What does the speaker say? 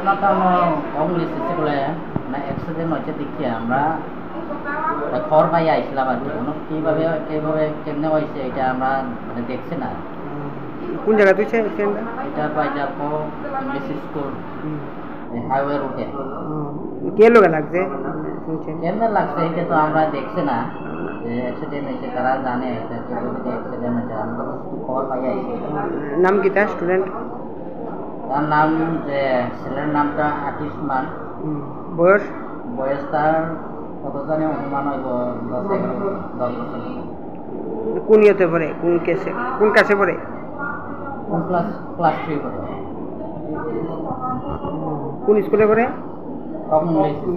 ঘটনাটা অমলি সৃষ্টি করে মানে অ্যাক্সিডেন্ট হয়েছে দেখিয়ে আমরা খবর পাই আইছিলাম আর কি কিভাবে কেমনে হয়েছে এটা আমরা মানে দেখছি না। কোন জায়গা তুইছে অ্যাক্সিডেন্টটা? এটা পাই যাব বেসিক স্কুল হাইওয়ে রুটে। কে লোকে লাগছে শুনছেন? কেমনে লাগছে এটা তো আমরা দেখছি না যে অ্যাক্সিডেন্ট হয়েছে, তারা জানে এটা কিভাবে অ্যাক্সিডেন্ট হয়েছে। আমরা তো খবর পাই আইছি। নাম কি তার স্টুডেন্ট? তার নাম যে ছেলের নামটা আতিশমান। বয়স? বয়স তার কত জানি অনুমান হইব 10 বছর। কোন ইয়েতে পড়ে? কোন ক্লাসে পড়ে? ক্লাস 3 পড়ে। কোন স্কুলে পড়ে? English school.